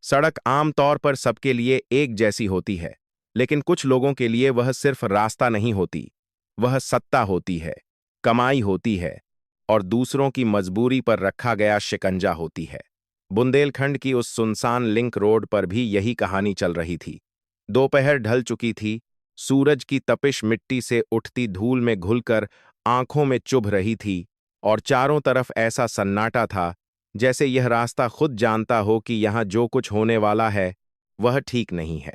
सड़क आम तौर पर सबके लिए एक जैसी होती है, लेकिन कुछ लोगों के लिए वह सिर्फ रास्ता नहीं होती, वह सत्ता होती है, कमाई होती है और दूसरों की मजबूरी पर रखा गया शिकंजा होती है। बुंदेलखंड की उस सुनसान लिंक रोड पर भी यही कहानी चल रही थी। दोपहर ढल चुकी थी, सूरज की तपिश मिट्टी से उठती धूल में घुलकर आंखों में चुभ रही थी और चारों तरफ ऐसा सन्नाटा था जैसे यह रास्ता खुद जानता हो कि यहां जो कुछ होने वाला है वह ठीक नहीं है।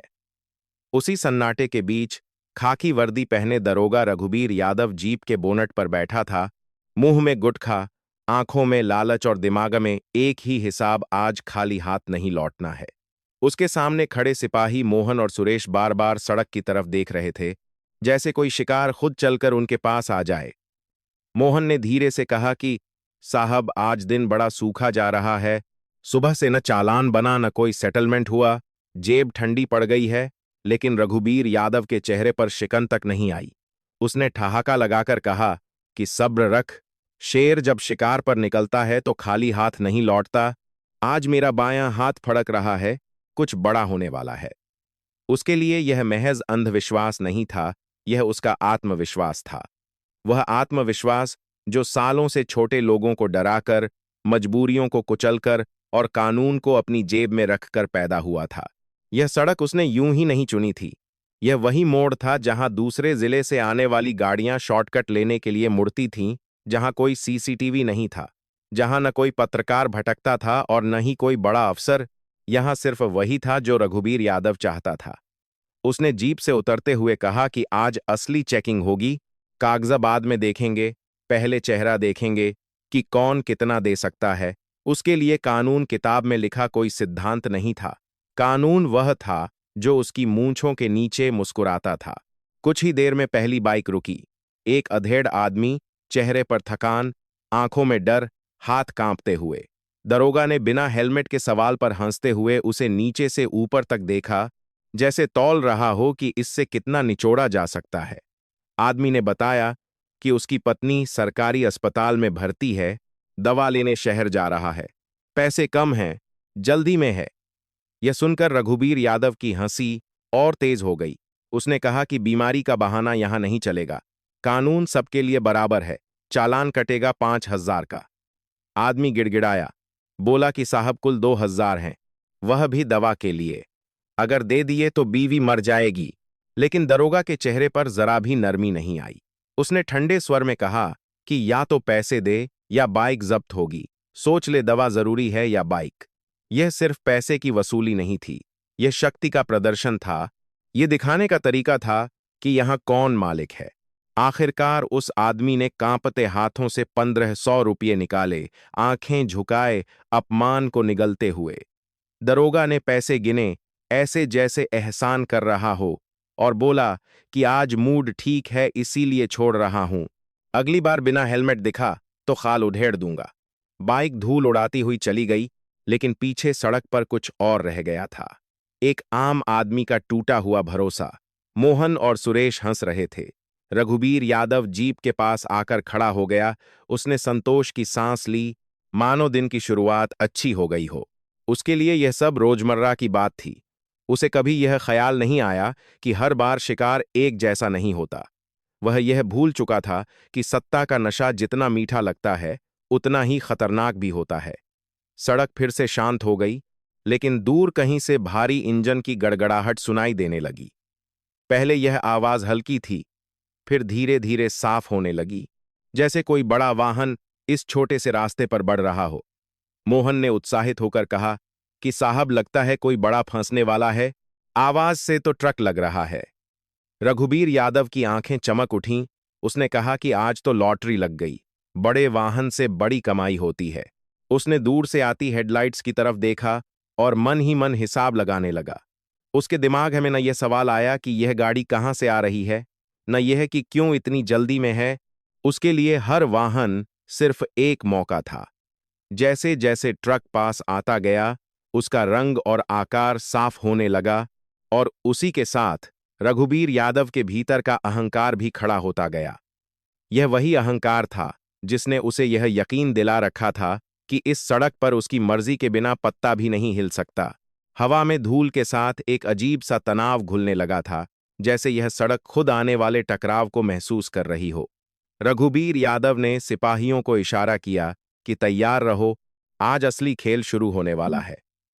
उसी सन्नाटे के बीच खाकी वर्दी पहने दरोगा रघुबीर यादव जीप के बोनट पर बैठा था, मुंह में गुटखा, आंखों में लालच और दिमाग में एक ही हिसाब, आज खाली हाथ नहीं लौटना है। उसके सामने खड़े सिपाही मोहन और सुरेश बार बार सड़क की तरफ देख रहे थे, जैसे कोई शिकार खुद चलकर उनके पास आ जाए। मोहन ने धीरे से कहा कि साहब, आज दिन बड़ा सूखा जा रहा है, सुबह से न चालान बना न कोई सेटलमेंट हुआ, जेब ठंडी पड़ गई है। लेकिन रघुबीर यादव के चेहरे पर शिकन तक नहीं आई। उसने ठहाका लगाकर कहा कि सब्र रख, शेर जब शिकार पर निकलता है तो खाली हाथ नहीं लौटता। आज मेरा बायां हाथ फड़क रहा है, कुछ बड़ा होने वाला है। उसके लिए यह महज अंधविश्वास नहीं था, यह उसका आत्मविश्वास था। वह आत्मविश्वास जो सालों से छोटे लोगों को डराकर, मजबूरियों को कुचलकर और कानून को अपनी जेब में रखकर पैदा हुआ था। यह सड़क उसने यूं ही नहीं चुनी थी। यह वही मोड़ था जहां दूसरे जिले से आने वाली गाड़ियां शॉर्टकट लेने के लिए मुड़ती थीं, जहां कोई सीसीटीवी नहीं था, जहां न कोई पत्रकार भटकता था और न ही कोई बड़ा अफसर। यहां सिर्फ वही था जो रघुबीर यादव चाहता था। उसने जीप से उतरते हुए कहा कि आज असली चेकिंग होगी, कागजा बाद में देखेंगे, पहले चेहरा देखेंगे कि कौन कितना दे सकता है। उसके लिए कानून किताब में लिखा कोई सिद्धांत नहीं था, कानून वह था जो उसकी मूंछों के नीचे मुस्कुराता था। कुछ ही देर में पहली बाइक रुकी। एक अधेड़ आदमी, चेहरे पर थकान, आंखों में डर, हाथ कांपते हुए। दरोगा ने बिना हेलमेट के सवाल पर हंसते हुए उसे नीचे से ऊपर तक देखा, जैसे तौल रहा हो कि इससे कितना निचोड़ा जा सकता है। आदमी ने बताया कि उसकी पत्नी सरकारी अस्पताल में भर्ती है, दवा लेने शहर जा रहा है, पैसे कम हैं, जल्दी में है। यह सुनकर रघुबीर यादव की हंसी और तेज हो गई। उसने कहा कि बीमारी का बहाना यहां नहीं चलेगा, कानून सबके लिए बराबर है, चालान कटेगा 5,000 का। आदमी गिड़गिड़ाया, बोला कि साहब कुल 2,000 हैं, वह भी दवा के लिए, अगर दे दिए तो बीवी मर जाएगी। लेकिन दरोगा के चेहरे पर जरा भी नरमी नहीं आई। उसने ठंडे स्वर में कहा कि या तो पैसे दे या बाइक जब्त होगी, सोच ले, दवा जरूरी है या बाइक। यह सिर्फ पैसे की वसूली नहीं थी, यह शक्ति का प्रदर्शन था। यह दिखाने का तरीका था कि यहां कौन मालिक है। आखिरकार उस आदमी ने कांपते हाथों से 1,500 रुपये निकाले, आंखें झुकाए, अपमान को निगलते हुए। दरोगा ने पैसे गिने, ऐसे जैसे एहसान कर रहा हो, और बोला कि आज मूड ठीक है इसीलिए छोड़ रहा हूं, अगली बार बिना हेलमेट दिखा तो खाल उधेड़ दूंगा। बाइक धूल उड़ाती हुई चली गई, लेकिन पीछे सड़क पर कुछ और रह गया था। एक आम आदमी का टूटा हुआ भरोसा। मोहन और सुरेश हंस रहे थे। रघुबीर यादव जीप के पास आकर खड़ा हो गया। उसने संतोष की सांस ली, मानो दिन की शुरुआत अच्छी हो गई हो। उसके लिए यह सब रोजमर्रा की बात थी। उसे कभी यह ख्याल नहीं आया कि हर बार शिकार एक जैसा नहीं होता। वह यह भूल चुका था कि सत्ता का नशा जितना मीठा लगता है उतना ही खतरनाक भी होता है। सड़क फिर से शांत हो गई, लेकिन दूर कहीं से भारी इंजन की गड़गड़ाहट सुनाई देने लगी। पहले यह आवाज हल्की थी, फिर धीरे धीरे साफ होने लगी, जैसे कोई बड़ा वाहन इस छोटे से रास्ते पर बढ़ रहा हो। मोहन ने उत्साहित होकर कहा कि साहब, लगता है कोई बड़ा फंसने वाला है, आवाज से तो ट्रक लग रहा है। रघुबीर यादव की आंखें चमक उठीं। उसने कहा कि आज तो लॉटरी लग गई, बड़े वाहन से बड़ी कमाई होती है। उसने दूर से आती हेडलाइट्स की तरफ देखा और मन ही मन हिसाब लगाने लगा। उसके दिमाग में न यह सवाल आया कि यह गाड़ी कहां से आ रही है, न यह कि क्यों इतनी जल्दी में है। उसके लिए हर वाहन सिर्फ एक मौका था। जैसे जैसे ट्रक पास आता गया, उसका रंग और आकार साफ होने लगा, और उसी के साथ रघुबीर यादव के भीतर का अहंकार भी खड़ा होता गया। यह वही अहंकार था जिसने उसे यह यकीन दिला रखा था कि इस सड़क पर उसकी मर्जी के बिना पत्ता भी नहीं हिल सकता। हवा में धूल के साथ एक अजीब सा तनाव घुलने लगा था, जैसे यह सड़क खुद आने वाले टकराव को महसूस कर रही हो। रघुबीर यादव ने सिपाहियों को इशारा किया कि तैयार रहो, आज असली खेल शुरू होने वाला है।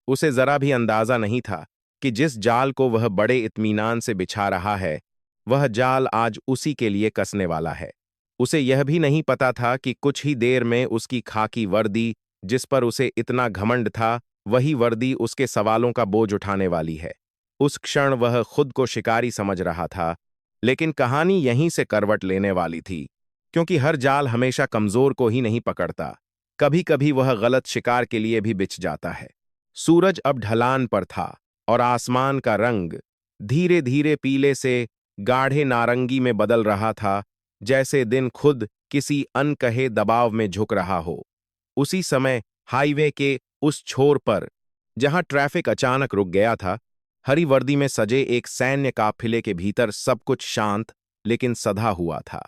उसे जरा भी अंदाजा नहीं था कि जिस जाल को वह बड़े इत्मीनान से बिछा रहा है, वह जाल आज उसी के लिए कसने वाला है। उसे यह भी नहीं पता था कि कुछ ही देर में उसकी खाकी वर्दी, जिस पर उसे इतना घमंड था, वही वर्दी उसके सवालों का बोझ उठाने वाली है। उस क्षण वह खुद को शिकारी समझ रहा था, लेकिन कहानी यहीं से करवट लेने वाली थी, क्योंकि हर जाल हमेशा कमजोर को ही नहीं पकड़ता, कभी कभी वह गलत शिकार के लिए भी बिछ जाता है। सूरज अब ढलान पर था और आसमान का रंग धीरे धीरे पीले से गाढ़े नारंगी में बदल रहा था, जैसे दिन खुद किसी अनकहे दबाव में झुक रहा हो। उसी समय हाईवे के उस छोर पर, जहां ट्रैफिक अचानक रुक गया था, हरी वर्दी में सजे एक सैन्य काफिले के भीतर सब कुछ शांत लेकिन सधा हुआ था।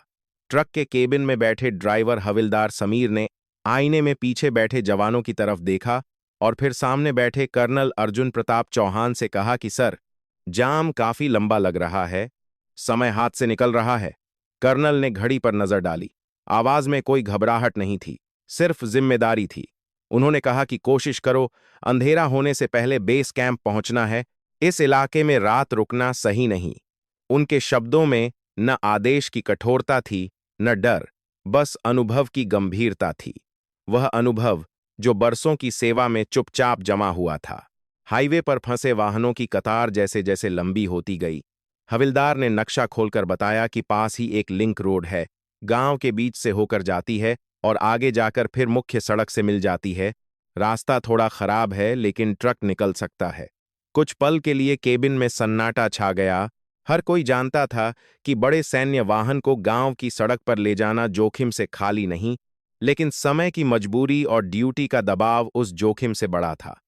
ट्रक के केबिन में बैठे ड्राइवर हविलदार समीर ने आईने में पीछे बैठे जवानों की तरफ देखा और फिर सामने बैठे कर्नल अर्जुन प्रताप चौहान से कहा कि सर, जाम काफी लंबा लग रहा है, समय हाथ से निकल रहा है। कर्नल ने घड़ी पर नजर डाली। आवाज में कोई घबराहट नहीं थी, सिर्फ जिम्मेदारी थी। उन्होंने कहा कि कोशिश करो, अंधेरा होने से पहले बेस कैंप पहुंचना है, इस इलाके में रात रुकना सही नहीं। उनके शब्दों में न आदेश की कठोरता थी, न डर, बस अनुभव की गंभीरता थी। वह अनुभव जो बरसों की सेवा में चुपचाप जमा हुआ था। हाईवे पर फंसे वाहनों की कतार जैसे जैसे लंबी होती गई। हविलदार ने नक्शा खोलकर बताया कि पास ही एक लिंक रोड है, गांव के बीच से होकर जाती है और आगे जाकर फिर मुख्य सड़क से मिल जाती है। रास्ता थोड़ा खराब है, लेकिन ट्रक निकल सकता है। कुछ पल के लिए केबिन में सन्नाटा छा गया। हर कोई जानता था कि बड़े सैन्य वाहन को गांव की सड़क पर ले जाना जोखिम से खाली नहीं, लेकिन समय की मजबूरी और ड्यूटी का दबाव उस जोखिम से बड़ा था।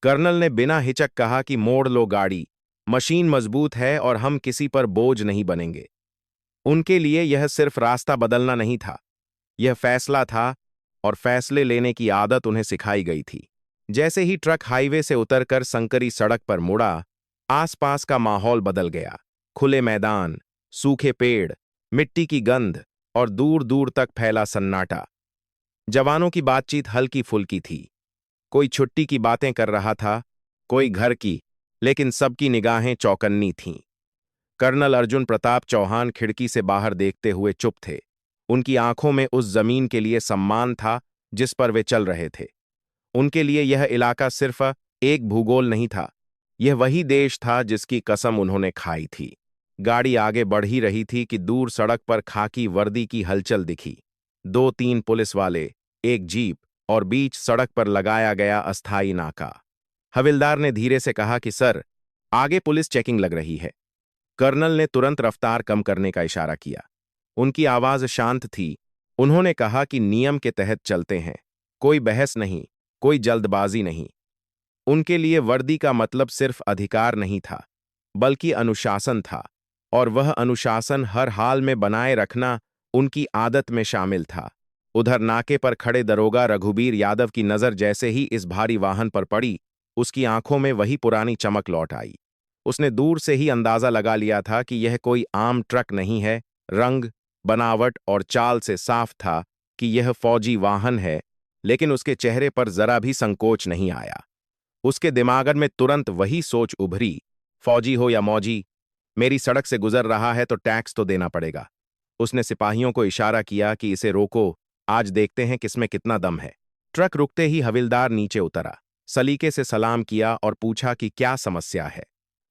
कर्नल ने बिना हिचक कहा कि मोड़ लो गाड़ी, मशीन मजबूत है और हम किसी पर बोझ नहीं बनेंगे। उनके लिए यह सिर्फ रास्ता बदलना नहीं था, यह फैसला था, और फैसले लेने की आदत उन्हें सिखाई गई थी। जैसे ही ट्रक हाईवे से उतरकर संकरी सड़क पर मुड़ा, आसपास का माहौल बदल गया। खुले मैदान, सूखे पेड़, मिट्टी की गंध और दूर दूर तक फैला सन्नाटा। जवानों की बातचीत हल्की फुल्की थी। कोई छुट्टी की बातें कर रहा था, कोई घर की, लेकिन सबकी निगाहें चौकन्नी थीं। कर्नल अर्जुन प्रताप चौहान खिड़की से बाहर देखते हुए चुप थे। उनकी आंखों में उस जमीन के लिए सम्मान था जिस पर वे चल रहे थे। उनके लिए यह इलाका सिर्फ एक भूगोल नहीं था, यह वही देश था जिसकी कसम उन्होंने खाई थी। गाड़ी आगे बढ़ ही रही थी कि दूर सड़क पर खाकी वर्दी की हलचल दिखी। 2-3 पुलिस वाले, एक जीप और बीच सड़क पर लगाया गया अस्थायी नाका। हविलदार ने धीरे से कहा कि सर, आगे पुलिस चेकिंग लग रही है। कर्नल ने तुरंत रफ्तार कम करने का इशारा किया। उनकी आवाज शांत थी। उन्होंने कहा कि नियम के तहत चलते हैं, कोई बहस नहीं, कोई जल्दबाजी नहीं। उनके लिए वर्दी का मतलब सिर्फ अधिकार नहीं था, बल्कि अनुशासन था, और वह अनुशासन हर हाल में बनाए रखना उनकी आदत में शामिल था। उधर नाके पर खड़े दरोगा रघुबीर यादव की नजर जैसे ही इस भारी वाहन पर पड़ी, उसकी आंखों में वही पुरानी चमक लौट आई। उसने दूर से ही अंदाजा लगा लिया था कि यह कोई आम ट्रक नहीं है। रंग, बनावट और चाल से साफ था कि यह फौजी वाहन है, लेकिन उसके चेहरे पर जरा भी संकोच नहीं आया। उसके दिमाग में तुरंत वही सोच उभरी, फौजी हो या मौजी, मेरी सड़क से गुजर रहा है तो टैक्स तो देना पड़ेगा। उसने सिपाहियों को इशारा किया कि इसे रोको, आज देखते हैं किसमें कितना दम है। ट्रक रुकते ही हविलदार नीचे उतरा, सलीके से सलाम किया और पूछा कि क्या समस्या है।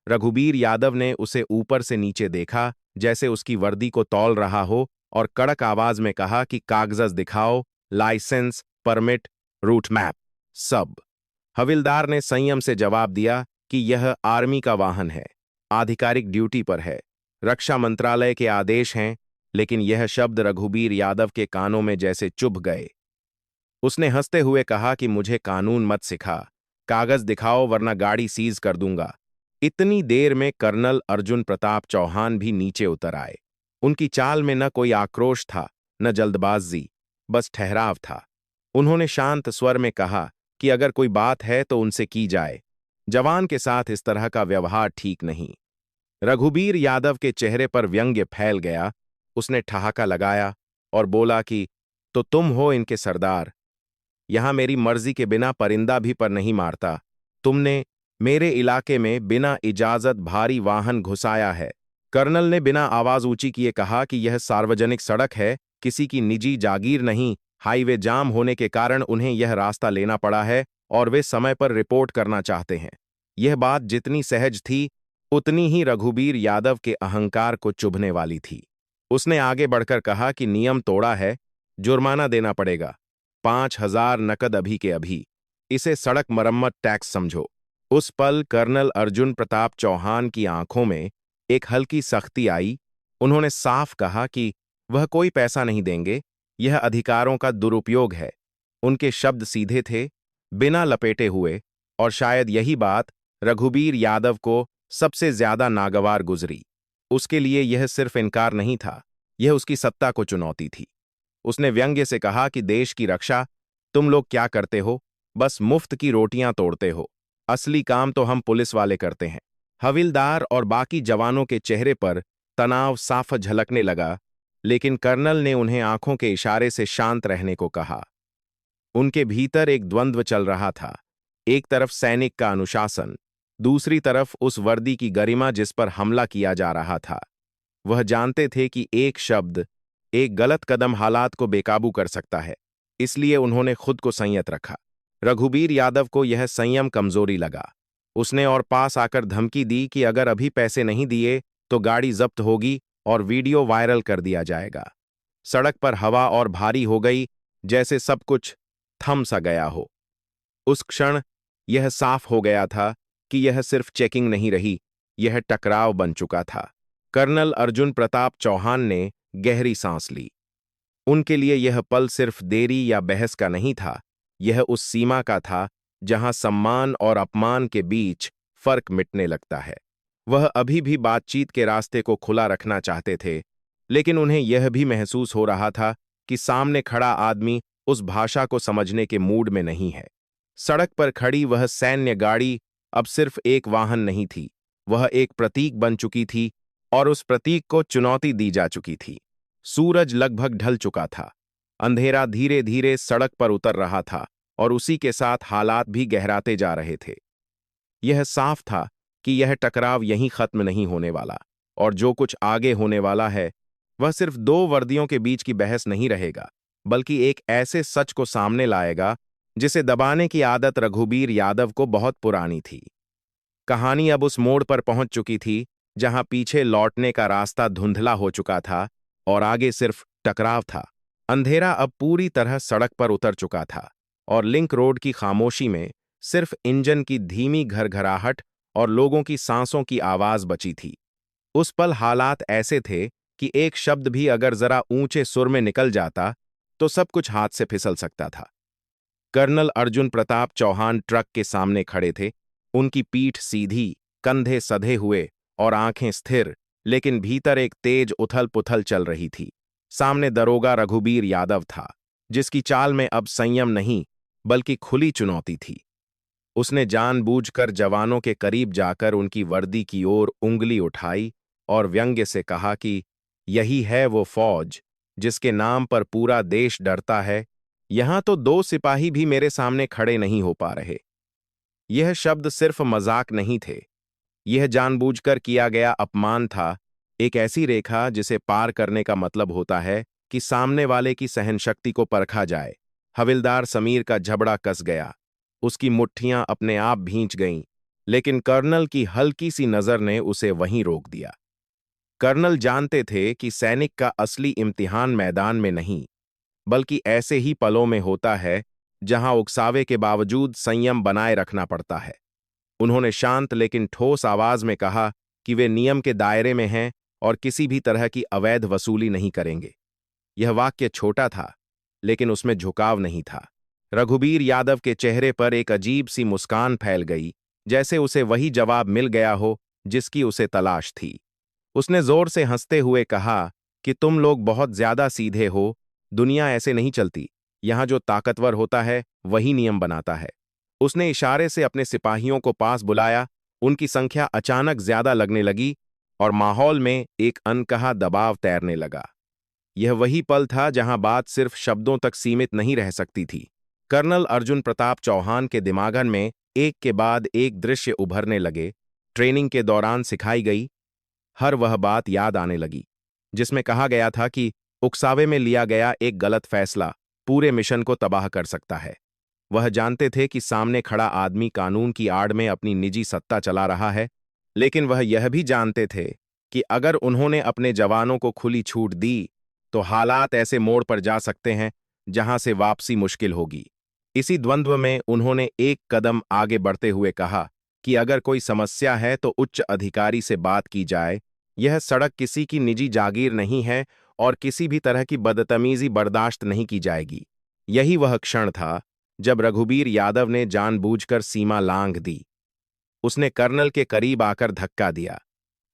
रघुबीर यादव ने उसे ऊपर से नीचे देखा, जैसे उसकी वर्दी को तौल रहा हो, और कड़क आवाज में कहा कि कागजात दिखाओ, लाइसेंस, परमिट, रूट मैप, सब। हविलदार ने संयम से जवाब दिया कि यह आर्मी का वाहन है, आधिकारिक ड्यूटी पर है, रक्षा मंत्रालय के आदेश हैं। लेकिन यह शब्द रघुबीर यादव के कानों में जैसे चुभ गए। उसने हंसते हुए कहा कि मुझे कानून मत सिखा, कागज दिखाओ वरना गाड़ी सीज कर दूंगा। इतनी देर में कर्नल अर्जुन प्रताप चौहान भी नीचे उतर आए। उनकी चाल में न कोई आक्रोश था, न जल्दबाजी, बस ठहराव था। उन्होंने शांत स्वर में कहा कि अगर कोई बात है तो उनसे की जाए। जवान के साथ इस तरह का व्यवहार ठीक नहीं। रघुबीर यादव के चेहरे पर व्यंग्य फैल गया। उसने ठहाका लगाया और बोला कि तो तुम हो इनके सरदार। यहां मेरी मर्जी के बिना परिंदा भी पर नहीं मारता। तुमने मेरे इलाके में बिना इजाजत भारी वाहन घुसाया है। कर्नल ने बिना आवाज ऊंची किए कहा कि यह सार्वजनिक सड़क है, किसी की निजी जागीर नहीं। हाईवे जाम होने के कारण उन्हें यह रास्ता लेना पड़ा है और वे समय पर रिपोर्ट करना चाहते हैं। यह बात जितनी सहज थी उतनी ही रघुबीर यादव के अहंकार को चुभने वाली थी। उसने आगे बढ़कर कहा कि नियम तोड़ा है, जुर्माना देना पड़ेगा। 5,000 नकद अभी के अभी। इसे सड़क मरम्मत टैक्स समझो। उस पल कर्नल अर्जुन प्रताप चौहान की आंखों में एक हल्की सख्ती आई। उन्होंने साफ कहा कि वह कोई पैसा नहीं देंगे, यह अधिकारों का दुरुपयोग है। उनके शब्द सीधे थे, बिना लपेटे हुए, और शायद यही बात रघुबीर यादव को सबसे ज्यादा नागवार गुजरी। उसके लिए यह सिर्फ इनकार नहीं था, यह उसकी सत्ता को चुनौती थी। उसने व्यंग्य से कहा कि देश की रक्षा तुम लोग क्या करते हो? बस मुफ्त की रोटियां तोड़ते हो। असली काम तो हम पुलिस वाले करते हैं। हविलदार और बाकी जवानों के चेहरे पर तनाव साफ झलकने लगा, लेकिन कर्नल ने उन्हें आंखों के इशारे से शांत रहने को कहा। उनके भीतर एक द्वंद्व चल रहा था। एक तरफ सैनिक का अनुशासन, दूसरी तरफ उस वर्दी की गरिमा जिस पर हमला किया जा रहा था। वह जानते थे कि एक शब्द, एक गलत कदम हालात को बेकाबू कर सकता है, इसलिए उन्होंने खुद को संयत रखा। रघुबीर यादव को यह संयम कमजोरी लगा। उसने और पास आकर धमकी दी कि अगर अभी पैसे नहीं दिए तो गाड़ी जब्त होगी और वीडियो वायरल कर दिया जाएगा। सड़क पर हवा और भारी हो गई, जैसे सब कुछ थम सा गया हो। उस क्षण यह साफ हो गया था कि यह सिर्फ चेकिंग नहीं रही, यह टकराव बन चुका था। कर्नल अर्जुन प्रताप चौहान ने गहरी सांस ली। उनके लिए यह पल सिर्फ देरी या बहस का नहीं था, यह उस सीमा का था जहां सम्मान और अपमान के बीच फर्क मिटने लगता है। वह अभी भी बातचीत के रास्ते को खुला रखना चाहते थे, लेकिन उन्हें यह भी महसूस हो रहा था कि सामने खड़ा आदमी उस भाषा को समझने के मूड में नहीं है। सड़क पर खड़ी वह सैन्य गाड़ी अब सिर्फ एक वाहन नहीं थी, वह एक प्रतीक बन चुकी थी और उस प्रतीक को चुनौती दी जा चुकी थी। सूरज लगभग ढल चुका था। अंधेरा धीरे धीरे सड़क पर उतर रहा था और उसी के साथ हालात भी गहराते जा रहे थे। यह साफ था कि यह टकराव यहीं खत्म नहीं होने वाला, और जो कुछ आगे होने वाला है वह सिर्फ दो वर्दियों के बीच की बहस नहीं रहेगा, बल्कि एक ऐसे सच को सामने लाएगा जिसे दबाने की आदत रघुबीर यादव को बहुत पुरानी थी। कहानी अब उस मोड़ पर पहुंच चुकी थी जहां पीछे लौटने का रास्ता धुंधला हो चुका था और आगे सिर्फ टकराव था। अंधेरा अब पूरी तरह सड़क पर उतर चुका था और लिंक रोड की खामोशी में सिर्फ इंजन की धीमी घरघराहट और लोगों की सांसों की आवाज बची थी। उस पल हालात ऐसे थे कि एक शब्द भी अगर जरा ऊंचे सुर में निकल जाता तो सब कुछ हाथ से फिसल सकता था। कर्नल अर्जुन प्रताप चौहान ट्रक के सामने खड़े थे। उनकी पीठ सीधी, कंधे सधे हुए और आंखें स्थिर, लेकिन भीतर एक तेज उथल-पुथल चल रही थी। सामने दरोगा रघुबीर यादव था, जिसकी चाल में अब संयम नहीं बल्कि खुली चुनौती थी। उसने जानबूझकर जवानों के करीब जाकर उनकी वर्दी की ओर उंगली उठाई और व्यंग्य से कहा कि यही है वो फौज जिसके नाम पर पूरा देश डरता है। यहां तो दो सिपाही भी मेरे सामने खड़े नहीं हो पा रहे। यह शब्द सिर्फ मजाक नहीं थे, यह जानबूझकर किया गया अपमान था, एक ऐसी रेखा जिसे पार करने का मतलब होता है कि सामने वाले की सहनशक्ति को परखा जाए। हविलदार समीर का झबड़ा कस गया, उसकी मुट्ठियां अपने आप भींच गईं, लेकिन कर्नल की हल्की सी नजर ने उसे वहीं रोक दिया। कर्नल जानते थे कि सैनिक का असली इम्तिहान मैदान में नहीं, बल्कि ऐसे ही पलों में होता है जहां उकसावे के बावजूद संयम बनाए रखना पड़ता है। उन्होंने शांत लेकिन ठोस आवाज में कहा कि वे नियम के दायरे में हैं और किसी भी तरह की अवैध वसूली नहीं करेंगे। यह वाक्य छोटा था, लेकिन उसमें झुकाव नहीं था। रघुबीर यादव के चेहरे पर एक अजीब सी मुस्कान फैल गई, जैसे उसे वही जवाब मिल गया हो जिसकी उसे तलाश थी। उसने जोर से हंसते हुए कहा कि तुम लोग बहुत ज्यादा सीधे हो, दुनिया ऐसे नहीं चलती। यहां जो ताकतवर होता है वही नियम बनाता है। उसने इशारे से अपने सिपाहियों को पास बुलाया। उनकी संख्या अचानक ज्यादा लगने लगी और माहौल में एक अनकहा दबाव तैरने लगा। यह वही पल था जहां बात सिर्फ शब्दों तक सीमित नहीं रह सकती थी। कर्नल अर्जुन प्रताप चौहान के दिमागन में एक के बाद एक दृश्य उभरने लगे। ट्रेनिंग के दौरान सिखाई गई हर वह बात याद आने लगी जिसमें कहा गया था कि उकसावे में लिया गया एक गलत फैसला पूरे मिशन को तबाह कर सकता है। वह जानते थे कि सामने खड़ा आदमी कानून की आड़ में अपनी निजी सत्ता चला रहा है, लेकिन वह यह भी जानते थे कि अगर उन्होंने अपने जवानों को खुली छूट दी तो हालात ऐसे मोड़ पर जा सकते हैं जहां से वापसी मुश्किल होगी। इसी द्वंद्व में उन्होंने एक कदम आगे बढ़ते हुए कहा कि अगर कोई समस्या है तो उच्च अधिकारी से बात की जाए। यह सड़क किसी की निजी जागीर नहीं है और किसी भी तरह की बदतमीजी बर्दाश्त नहीं की जाएगी। यही वह क्षण था जब रघुबीर यादव ने जानबूझकर सीमा लांघ दी। उसने कर्नल के करीब आकर धक्का दिया,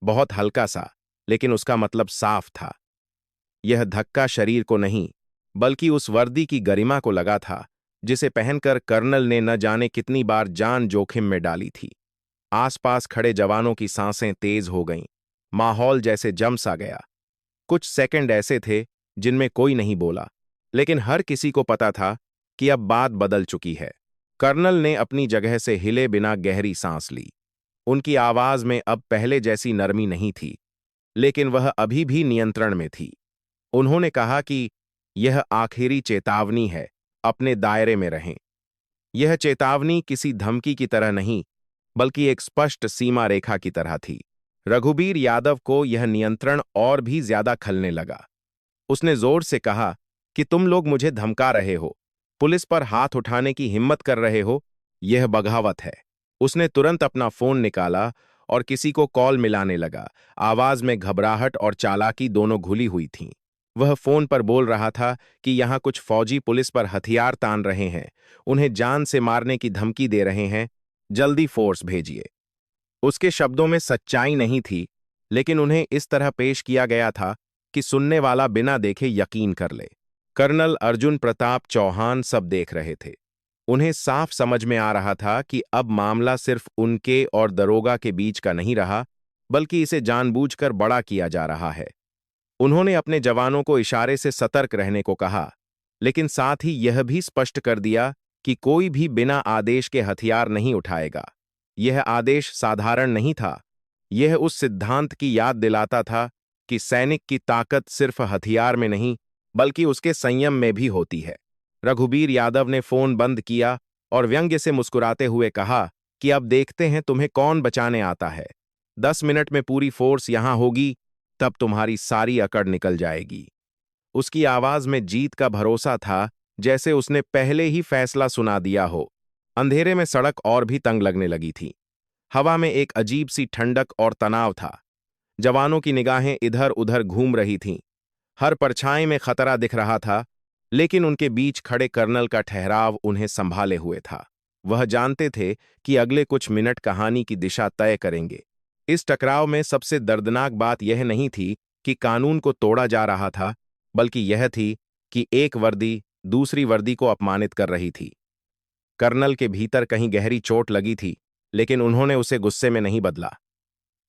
बहुत हल्का सा, लेकिन उसका मतलब साफ था। यह धक्का शरीर को नहीं, बल्कि उस वर्दी की गरिमा को लगा था जिसे पहनकर कर्नल ने न जाने कितनी बार जान जोखिम में डाली थी। आसपास खड़े जवानों की सांसें तेज हो गईं। माहौल जैसे जम सा गया। कुछ सेकंड ऐसे थे जिनमें कोई नहीं बोला, लेकिन हर किसी को पता था कि अब बात बदल चुकी है। कर्नल ने अपनी जगह से हिले बिना गहरी सांस ली। उनकी आवाज में अब पहले जैसी नरमी नहीं थी, लेकिन वह अभी भी नियंत्रण में थी। उन्होंने कहा कि यह आखिरी चेतावनी है, अपने दायरे में रहें। यह चेतावनी किसी धमकी की तरह नहीं, बल्कि एक स्पष्ट सीमा रेखा की तरह थी। रघुबीर यादव को यह नियंत्रण और भी ज्यादा खलने लगा। उसने जोर से कहा कि तुम लोग मुझे धमका रहे हो, पुलिस पर हाथ उठाने की हिम्मत कर रहे हो, यह बगावत है। उसने तुरंत अपना फोन निकाला और किसी को कॉल मिलाने लगा। आवाज में घबराहट और चालाकी दोनों घुली हुई थीं। वह फोन पर बोल रहा था कि यहां कुछ फौजी पुलिस पर हथियार तान रहे हैं, उन्हें जान से मारने की धमकी दे रहे हैं, जल्दी फोर्स भेजिए। उसके शब्दों में सच्चाई नहीं थी, लेकिन उन्हें इस तरह पेश किया गया था कि सुनने वाला बिना देखे यकीन कर ले। कर्नल अर्जुन प्रताप चौहान सब देख रहे थे। उन्हें साफ समझ में आ रहा था कि अब मामला सिर्फ उनके और दरोगा के बीच का नहीं रहा, बल्कि इसे जानबूझकर बड़ा किया जा रहा है। उन्होंने अपने जवानों को इशारे से सतर्क रहने को कहा, लेकिन साथ ही यह भी स्पष्ट कर दिया कि कोई भी बिना आदेश के हथियार नहीं उठाएगा। यह आदेश साधारण नहीं था, यह उस सिद्धांत की याद दिलाता था कि सैनिक की ताकत सिर्फ हथियार में नहीं, बल्कि उसके संयम में भी होती है। रघुबीर यादव ने फोन बंद किया और व्यंग्य से मुस्कुराते हुए कहा कि अब देखते हैं तुम्हें कौन बचाने आता है। 10 मिनट में पूरी फोर्स यहां होगी, तब तुम्हारी सारी अकड़ निकल जाएगी। उसकी आवाज में जीत का भरोसा था, जैसे उसने पहले ही फैसला सुना दिया हो। अंधेरे में सड़क और भी तंग लगने लगी थी। हवा में एक अजीब सी ठंडक और तनाव था। जवानों की निगाहें इधर उधर घूम रही थीं। हर परछाई में खतरा दिख रहा था, लेकिन उनके बीच खड़े कर्नल का ठहराव उन्हें संभाले हुए था। वह जानते थे कि अगले कुछ मिनट कहानी की दिशा तय करेंगे। इस टकराव में सबसे दर्दनाक बात यह नहीं थी कि कानून को तोड़ा जा रहा था, बल्कि यह थी कि एक वर्दी दूसरी वर्दी को अपमानित कर रही थी। कर्नल के भीतर कहीं गहरी चोट लगी थी, लेकिन उन्होंने उसे गुस्से में नहीं बदला।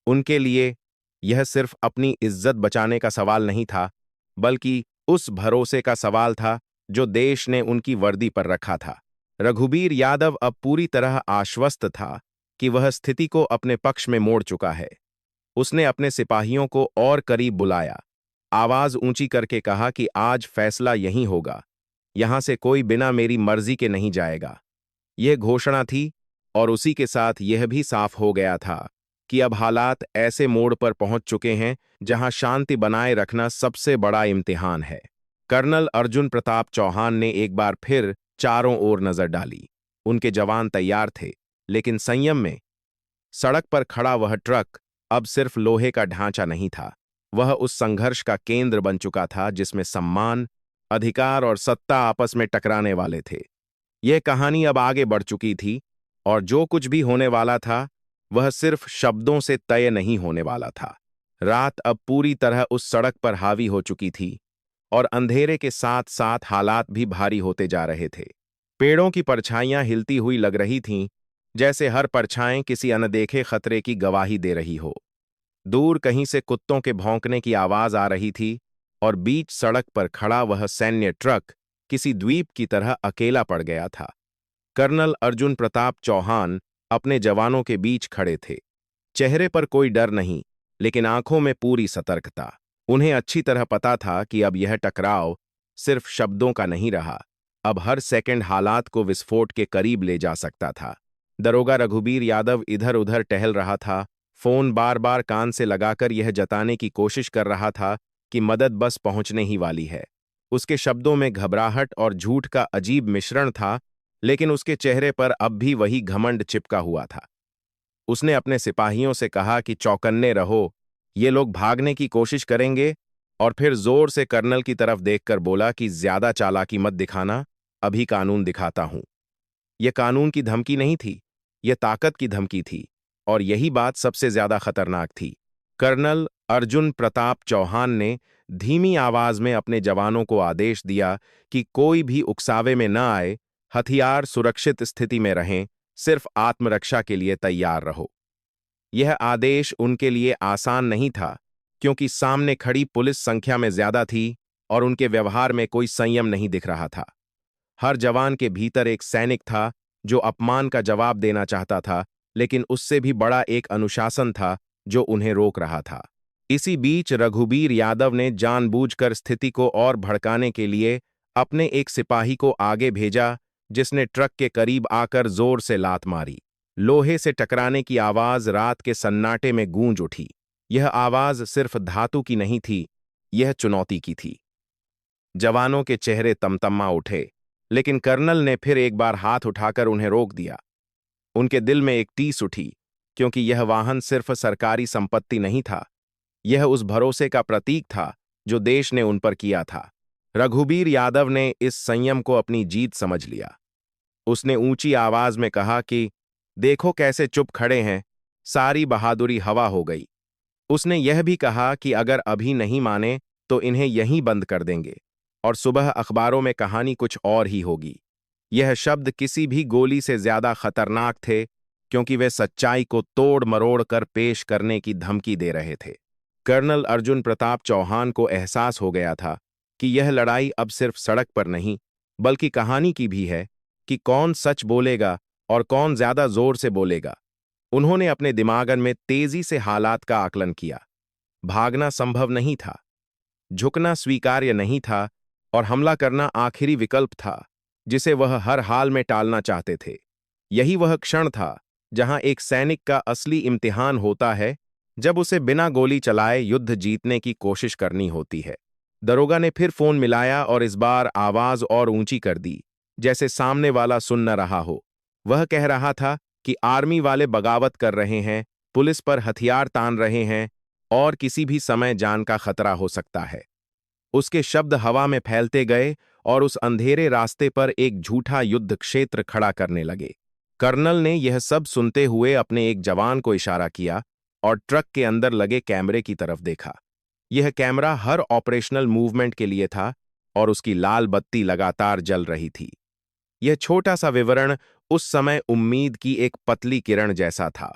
उनके लिए यह सिर्फ अपनी इज्जत बचाने का सवाल नहीं था, बल्कि उस भरोसे का सवाल था जो देश ने उनकी वर्दी पर रखा था। रघुबीर यादव अब पूरी तरह आश्वस्त था कि वह स्थिति को अपने पक्ष में मोड़ चुका है। उसने अपने सिपाहियों को और करीब बुलाया, आवाज ऊंची करके कहा कि आज फैसला यहीं होगा, यहां से कोई बिना मेरी मर्जी के नहीं जाएगा। यह घोषणा थी, और उसी के साथ यह भी साफ हो गया था कि अब हालात ऐसे मोड़ पर पहुंच चुके हैं जहां शांति बनाए रखना सबसे बड़ा इम्तिहान है। कर्नल अर्जुन प्रताप चौहान ने एक बार फिर चारों ओर नजर डाली। उनके जवान तैयार थे, लेकिन संयम में। सड़क पर खड़ा वह ट्रक अब सिर्फ लोहे का ढांचा नहीं था, वह उस संघर्ष का केंद्र बन चुका था जिसमें सम्मान, अधिकार और सत्ता आपस में टकराने वाले थे। यह कहानी अब आगे बढ़ चुकी थी, और जो कुछ भी होने वाला था वह सिर्फ शब्दों से तय नहीं होने वाला था। रात अब पूरी तरह उस सड़क पर हावी हो चुकी थी, और अंधेरे के साथ साथ हालात भी भारी होते जा रहे थे। पेड़ों की परछाइयां हिलती हुई लग रही थीं, जैसे हर परछाई किसी अनदेखे खतरे की गवाही दे रही हो। दूर कहीं से कुत्तों के भौंकने की आवाज आ रही थी और बीच सड़क पर खड़ा वह सैन्य ट्रक किसी द्वीप की तरह अकेला पड़ गया था। कर्नल अर्जुन प्रताप चौहान अपने जवानों के बीच खड़े थे। चेहरे पर कोई डर नहीं, लेकिन आंखों में पूरी सतर्कता। उन्हें अच्छी तरह पता था कि अब यह टकराव सिर्फ शब्दों का नहीं रहा, अब हर सेकंड हालात को विस्फोट के करीब ले जा सकता था। दरोगा रघुबीर यादव इधर उधर टहल रहा था, फोन बार बार कान से लगाकर यह जताने की कोशिश कर रहा था कि मदद बस पहुंचने ही वाली है। उसके शब्दों में घबराहट और झूठ का अजीब मिश्रण था, लेकिन उसके चेहरे पर अब भी वही घमंड चिपका हुआ था। उसने अपने सिपाहियों से कहा कि चौकन्ने रहो, ये लोग भागने की कोशिश करेंगे, और फिर जोर से कर्नल की तरफ देखकर बोला कि ज्यादा चालाकी मत दिखाना, अभी कानून दिखाता हूं। यह कानून की धमकी नहीं थी, यह ताकत की धमकी थी, और यही बात सबसे ज्यादा खतरनाक थी। कर्नल अर्जुन प्रताप चौहान ने धीमी आवाज में अपने जवानों को आदेश दिया कि कोई भी उकसावे में न आए, हथियार सुरक्षित स्थिति में रहें, सिर्फ आत्मरक्षा के लिए तैयार रहो। यह आदेश उनके लिए आसान नहीं था, क्योंकि सामने खड़ी पुलिस संख्या में ज्यादा थी और उनके व्यवहार में कोई संयम नहीं दिख रहा था। हर जवान के भीतर एक सैनिक था जो अपमान का जवाब देना चाहता था, लेकिन उससे भी बड़ा एक अनुशासन था जो उन्हें रोक रहा था। इसी बीच रघुबीर यादव ने जानबूझकर स्थिति को और भड़काने के लिए अपने एक सिपाही को आगे भेजा, जिसने ट्रक के करीब आकर जोर से लात मारी। लोहे से टकराने की आवाज रात के सन्नाटे में गूंज उठी। यह आवाज सिर्फ धातु की नहीं थी, यह चुनौती की थी। जवानों के चेहरे तमतमा उठे, लेकिन कर्नल ने फिर एक बार हाथ उठाकर उन्हें रोक दिया। उनके दिल में एक टीस उठी, क्योंकि यह वाहन सिर्फ सरकारी संपत्ति नहीं था, यह उस भरोसे का प्रतीक था जो देश ने उन पर किया था। रघुबीर यादव ने इस संयम को अपनी जीत समझ लिया। उसने ऊंची आवाज में कहा कि देखो कैसे चुप खड़े हैं, सारी बहादुरी हवा हो गई। उसने यह भी कहा कि अगर अभी नहीं माने तो इन्हें यहीं बंद कर देंगे, और सुबह अखबारों में कहानी कुछ और ही होगी। यह शब्द किसी भी गोली से ज्यादा खतरनाक थे, क्योंकि वे सच्चाई को तोड़ मरोड़ कर पेश करने की धमकी दे रहे थे। कर्नल अर्जुन प्रताप चौहान को एहसास हो गया था कि यह लड़ाई अब सिर्फ सड़क पर नहीं, बल्कि कहानी की भी है कि कौन सच बोलेगा और कौन ज्यादा जोर से बोलेगा। उन्होंने अपने दिमागन में तेजी से हालात का आकलन किया। भागना संभव नहीं था, झुकना स्वीकार्य नहीं था, और हमला करना आखिरी विकल्प था जिसे वह हर हाल में टालना चाहते थे। यही वह क्षण था जहां एक सैनिक का असली इम्तिहान होता है, जब उसे बिना गोली चलाए युद्ध जीतने की कोशिश करनी होती है। दरोगा ने फिर फोन मिलाया और इस बार आवाज और ऊंची कर दी, जैसे सामने वाला सुन न रहा हो। वह कह रहा था कि आर्मी वाले बगावत कर रहे हैं, पुलिस पर हथियार तान रहे हैं, और किसी भी समय जान का खतरा हो सकता है। उसके शब्द हवा में फैलते गए और उस अंधेरे रास्ते पर एक झूठा युद्ध क्षेत्र खड़ा करने लगे। कर्नल ने यह सब सुनते हुए अपने एक जवान को इशारा किया और ट्रक के अंदर लगे कैमरे की तरफ देखा। यह कैमरा हर ऑपरेशनल मूवमेंट के लिए था और उसकी लाल बत्ती लगातार जल रही थी। यह छोटा सा विवरण उस समय उम्मीद की एक पतली किरण जैसा था,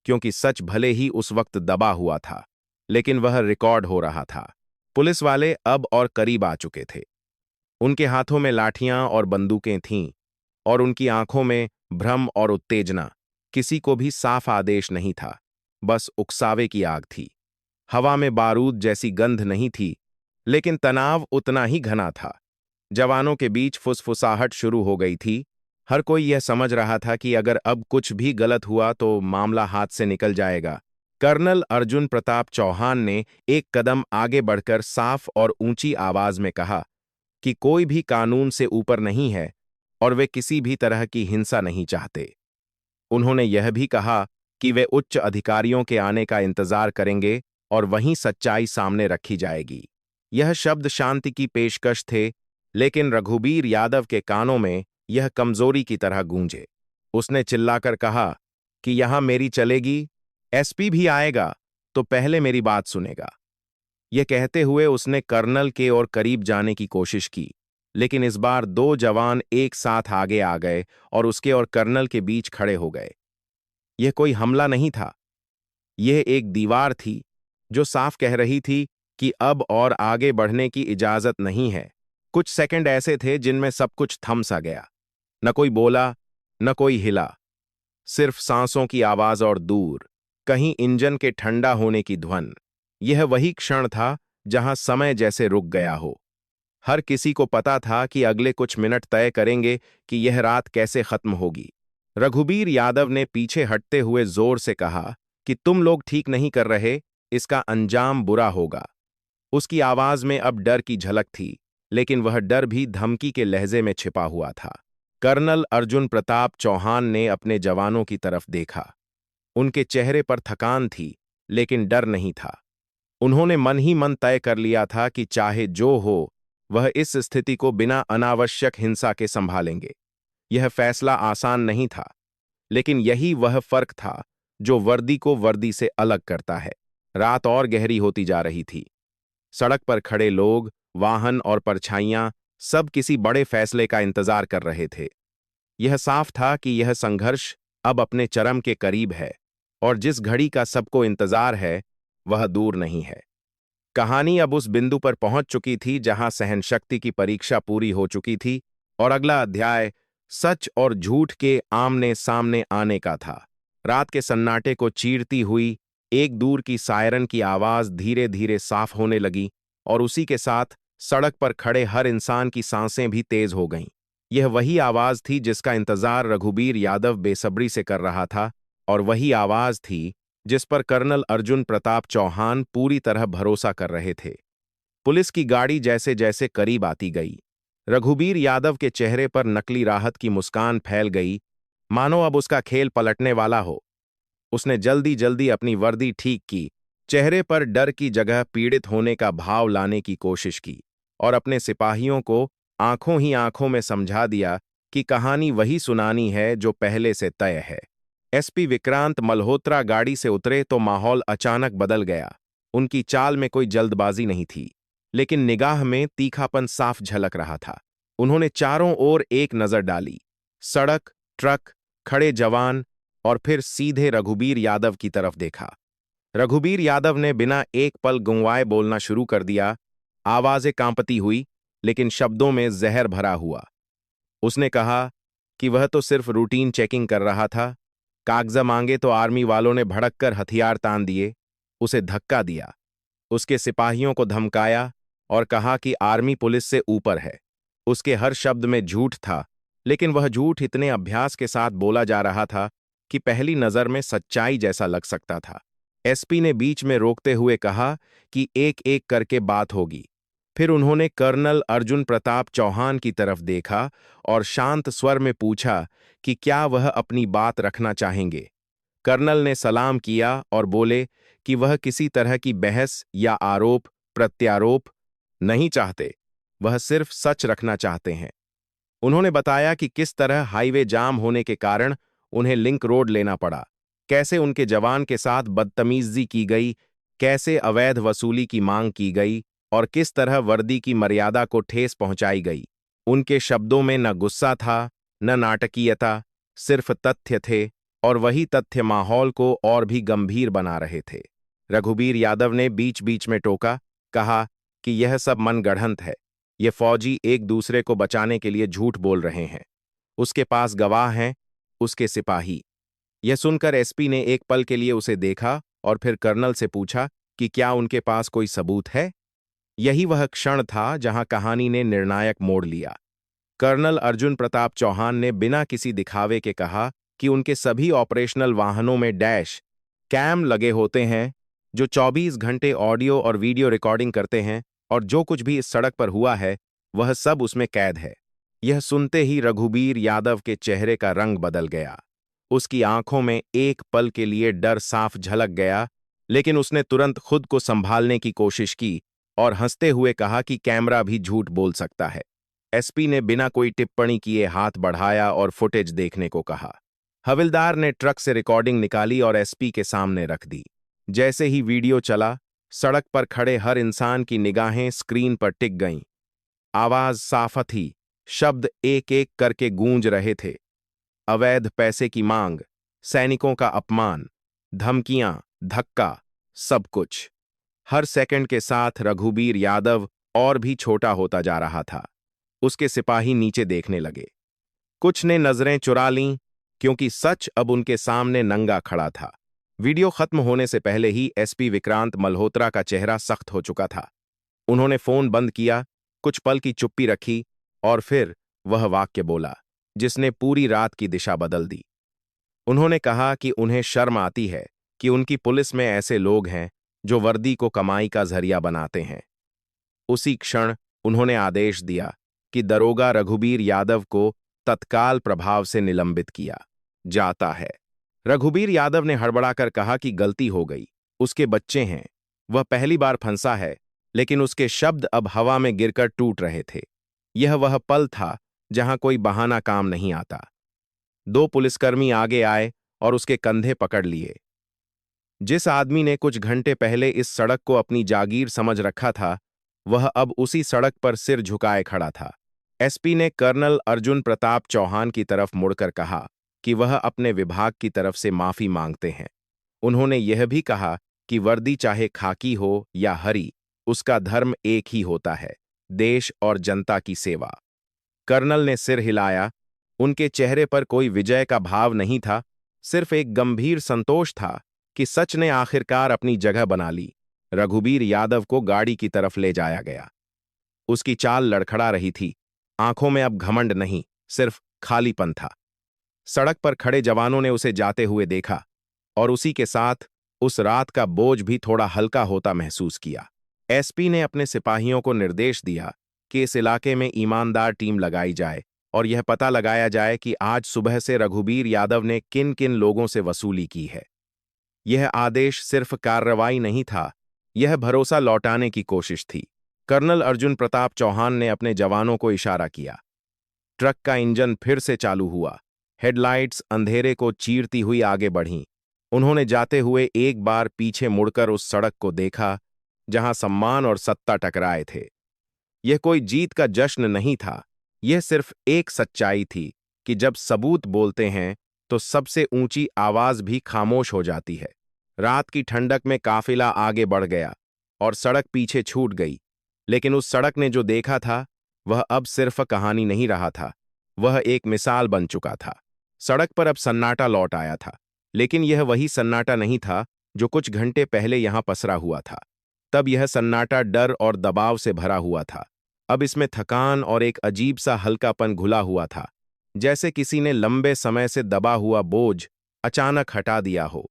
क्योंकि सच भले ही उस वक्त दबा हुआ था, लेकिन वह रिकॉर्ड हो रहा था। पुलिस वाले अब और करीब आ चुके थे। उनके हाथों में लाठियां और बंदूकें थीं, और उनकी आंखों में भ्रम और उत्तेजना। किसी को भी साफ आदेश नहीं था, बस उकसावे की आग थी। हवा में बारूद जैसी गंध नहीं थी, लेकिन तनाव उतना ही घना था। जवानों के बीच फुसफुसाहट शुरू हो गई थी। हर कोई यह समझ रहा था कि अगर अब कुछ भी गलत हुआ तो मामला हाथ से निकल जाएगा। कर्नल अर्जुन प्रताप चौहान ने एक कदम आगे बढ़कर साफ और ऊंची आवाज में कहा कि कोई भी कानून से ऊपर नहीं है और वे किसी भी तरह की हिंसा नहीं चाहते। उन्होंने यह भी कहा कि वे उच्च अधिकारियों के आने का इंतजार करेंगे और वहीं सच्चाई सामने रखी जाएगी। यह शब्द शांति की पेशकश थे, लेकिन रघुबीर यादव के कानों में यह कमजोरी की तरह गूंजे। उसने चिल्लाकर कहा कि यहां मेरी चलेगी, एसपी भी आएगा तो पहले मेरी बात सुनेगा। यह कहते हुए उसने कर्नल के और करीब जाने की कोशिश की, लेकिन इस बार दो जवान एक साथ आगे आ गए और उसके और कर्नल के बीच खड़े हो गए। यह कोई हमला नहीं था, यह एक दीवार थी जो साफ कह रही थी कि अब और आगे बढ़ने की इजाजत नहीं है। कुछ सेकंड ऐसे थे जिनमें सब कुछ थम सा गया। न कोई बोला, न कोई हिला, सिर्फ सांसों की आवाज और दूर कहीं इंजन के ठंडा होने की ध्वन। यह वही क्षण था जहां समय जैसे रुक गया हो। हर किसी को पता था कि अगले कुछ मिनट तय करेंगे कि यह रात कैसे खत्म होगी। रघुबीर यादव ने पीछे हटते हुए जोर से कहा कि तुम लोग ठीक नहीं कर रहे, इसका अंजाम बुरा होगा। उसकी आवाज में अब डर की झलक थी, लेकिन वह डर भी धमकी के लहजे में छिपा हुआ था। कर्नल अर्जुन प्रताप चौहान ने अपने जवानों की तरफ देखा। उनके चेहरे पर थकान थी, लेकिन डर नहीं था। उन्होंने मन ही मन तय कर लिया था कि चाहे जो हो, वह इस स्थिति को बिना अनावश्यक हिंसा के संभालेंगे। यह फैसला आसान नहीं था, लेकिन यही वह फर्क था जो वर्दी को वर्दी से अलग करता है। रात और गहरी होती जा रही थी। सड़क पर खड़े लोग, वाहन और परछाइयां सब किसी बड़े फैसले का इंतजार कर रहे थे। यह साफ था कि यह संघर्ष अब अपने चरम के करीब है, और जिस घड़ी का सबको इंतजार है, वह दूर नहीं है। कहानी अब उस बिंदु पर पहुंच चुकी थी जहां सहनशक्ति की परीक्षा पूरी हो चुकी थी, और अगला अध्याय सच और झूठ के आमने सामने आने का था। रात के सन्नाटे को चीरती हुई एक दूर की सायरन की आवाज धीरे धीरे साफ होने लगी, और उसी के साथ सड़क पर खड़े हर इंसान की सांसें भी तेज हो गईं। यह वही आवाज थी जिसका इंतजार रघुबीर यादव बेसब्री से कर रहा था, और वही आवाज थी जिस पर कर्नल अर्जुन प्रताप चौहान पूरी तरह भरोसा कर रहे थे। पुलिस की गाड़ी जैसे जैसे करीब आती गई, रघुबीर यादव के चेहरे पर नकली राहत की मुस्कान फैल गई, मानो अब उसका खेल पलटने वाला हो। उसने जल्दी जल्दी अपनी वर्दी ठीक की, चेहरे पर डर की जगह पीड़ित होने का भाव लाने की कोशिश की, और अपने सिपाहियों को आंखों ही आंखों में समझा दिया कि कहानी वही सुनानी है जो पहले से तय है। एसपी विक्रांत मल्होत्रा गाड़ी से उतरे तो माहौल अचानक बदल गया। उनकी चाल में कोई जल्दबाजी नहीं थी, लेकिन निगाह में तीखापन साफ झलक रहा था। उन्होंने चारों ओर एक नजर डाली, सड़क, ट्रक, खड़े जवान, और फिर सीधे रघुबीर यादव की तरफ देखा। रघुबीर यादव ने बिना एक पल गुंगवाए बोलना शुरू कर दिया। आवाजें कांपती हुई, लेकिन शब्दों में जहर भरा हुआ। उसने कहा कि वह तो सिर्फ रूटीन चेकिंग कर रहा था। कागजा मांगे तो आर्मी वालों ने भड़क कर हथियार तान दिए, उसे धक्का दिया, उसके सिपाहियों को धमकाया और कहा कि आर्मी पुलिस से ऊपर है। उसके हर शब्द में झूठ था, लेकिन वह झूठ इतने अभ्यास के साथ बोला जा रहा था कि पहली नजर में सच्चाई जैसा लग सकता था। एसपी ने बीच में रोकते हुए कहा कि एक एक करके बात होगी। फिर उन्होंने कर्नल अर्जुन प्रताप चौहान की तरफ देखा और शांत स्वर में पूछा कि क्या वह अपनी बात रखना चाहेंगे। कर्नल ने सलाम किया और बोले कि वह किसी तरह की बहस या आरोप प्रत्यारोप नहीं चाहते, वह सिर्फ सच रखना चाहते हैं। उन्होंने बताया कि किस तरह हाईवे जाम होने के कारण उन्हें लिंक रोड लेना पड़ा, कैसे उनके जवान के साथ बदतमीजी की गई, कैसे अवैध वसूली की मांग की गई, और किस तरह वर्दी की मर्यादा को ठेस पहुंचाई गई। उनके शब्दों में न गुस्सा था, न नाटकीयता, सिर्फ तथ्य थे, और वही तथ्य माहौल को और भी गंभीर बना रहे थे। रघुबीर यादव ने बीच बीच में टोका, कहा कि यह सब मनगढ़ंत है, ये फौजी एक दूसरे को बचाने के लिए झूठ बोल रहे हैं। उसके पास गवाह हैं, उसके सिपाही। यह सुनकर एसपी ने एक पल के लिए उसे देखा और फिर कर्नल से पूछा कि क्या उनके पास कोई सबूत है। यही वह क्षण था जहां कहानी ने निर्णायक मोड़ लिया। कर्नल अर्जुन प्रताप चौहान ने बिना किसी दिखावे के कहा कि उनके सभी ऑपरेशनल वाहनों में डैश कैम लगे होते हैं जो 24 घंटे ऑडियो और वीडियो रिकॉर्डिंग करते हैं, और जो कुछ भी इस सड़क पर हुआ है वह सब उसमें कैद है। यह सुनते ही रघुबीर यादव के चेहरे का रंग बदल गया। उसकी आंखों में एक पल के लिए डर साफ झलक गया, लेकिन उसने तुरंत खुद को संभालने की कोशिश की और हंसते हुए कहा कि कैमरा भी झूठ बोल सकता है। एसपी ने बिना कोई टिप्पणी किए हाथ बढ़ाया और फुटेज देखने को कहा। हविलदार ने ट्रक से रिकॉर्डिंग निकाली और एसपी के सामने रख दी। जैसे ही वीडियो चला, सड़क पर खड़े हर इंसान की निगाहें स्क्रीन पर टिक गईं। आवाज साफ थी, शब्द एक एक करके गूंज रहे थे। अवैध पैसे की मांग, सैनिकों का अपमान, धमकियां, धक्का, सब कुछ। हर सेकंड के साथ रघुबीर यादव और भी छोटा होता जा रहा था। उसके सिपाही नीचे देखने लगे। कुछ ने नजरें चुरा लीं, क्योंकि सच अब उनके सामने नंगा खड़ा था। वीडियो खत्म होने से पहले ही एसपी विक्रांत मल्होत्रा का चेहरा सख्त हो चुका था। उन्होंने फोन बंद किया, कुछ पल की चुप्पी रखी और फिर वह वाक्य बोला जिसने पूरी रात की दिशा बदल दी। उन्होंने कहा कि उन्हें शर्म आती है कि उनकी पुलिस में ऐसे लोग हैं जो वर्दी को कमाई का जरिया बनाते हैं। उसी क्षण उन्होंने आदेश दिया कि दरोगा रघुबीर यादव को तत्काल प्रभाव से निलंबित किया जाता है। रघुबीर यादव ने हड़बड़ाकर कहा कि गलती हो गई, उसके बच्चे हैं, वह पहली बार फंसा है, लेकिन उसके शब्द अब हवा में गिरकर टूट रहे थे। यह वह पल था जहां कोई बहाना काम नहीं आता। दो पुलिसकर्मी आगे आए और उसके कंधे पकड़ लिए। जिस आदमी ने कुछ घंटे पहले इस सड़क को अपनी जागीर समझ रखा था, वह अब उसी सड़क पर सिर झुकाए खड़ा था। एसपी ने कर्नल अर्जुन प्रताप चौहान की तरफ मुड़कर कहा कि वह अपने विभाग की तरफ से माफी मांगते हैं। उन्होंने यह भी कहा कि वर्दी चाहे खाकी हो या हरी, उसका धर्म एक ही होता है, देश और जनता की सेवा। कर्नल ने सिर हिलाया। उनके चेहरे पर कोई विजय का भाव नहीं था, सिर्फ एक गंभीर संतोष था कि सच ने आखिरकार अपनी जगह बना ली। रघुबीर यादव को गाड़ी की तरफ ले जाया गया। उसकी चाल लड़खड़ा रही थी, आंखों में अब घमंड नहीं, सिर्फ खालीपन था। सड़क पर खड़े जवानों ने उसे जाते हुए देखा और उसी के साथ उस रात का बोझ भी थोड़ा हल्का होता महसूस किया। एसपी ने अपने सिपाहियों को निर्देश दिया कि इस इलाके में ईमानदार टीम लगाई जाए और यह पता लगाया जाए कि आज सुबह से रघुबीर यादव ने किन किन लोगों से वसूली की है। यह आदेश सिर्फ कार्रवाई नहीं था, यह भरोसा लौटाने की कोशिश थी। कर्नल अर्जुन प्रताप चौहान ने अपने जवानों को इशारा किया। ट्रक का इंजन फिर से चालू हुआ। हेडलाइट्स अंधेरे को चीरती हुई आगे बढ़ीं। उन्होंने जाते हुए एक बार पीछे मुड़कर उस सड़क को देखा जहां सम्मान और सत्ता टकराए थे। यह कोई जीत का जश्न नहीं था, यह सिर्फ एक सच्चाई थी कि जब सबूत बोलते हैं तो सबसे ऊंची आवाज भी खामोश हो जाती है। रात की ठंडक में काफिला आगे बढ़ गया और सड़क पीछे छूट गई, लेकिन उस सड़क ने जो देखा था वह अब सिर्फ कहानी नहीं रहा था, वह एक मिसाल बन चुका था। सड़क पर अब सन्नाटा लौट आया था, लेकिन यह वही सन्नाटा नहीं था जो कुछ घंटे पहले यहां पसरा हुआ था। तब यह सन्नाटा डर और दबाव से भरा हुआ था। अब इसमें थकान और एक अजीब सा हल्कापन घुला हुआ था, जैसे किसी ने लंबे समय से दबा हुआ बोझ अचानक हटा दिया हो।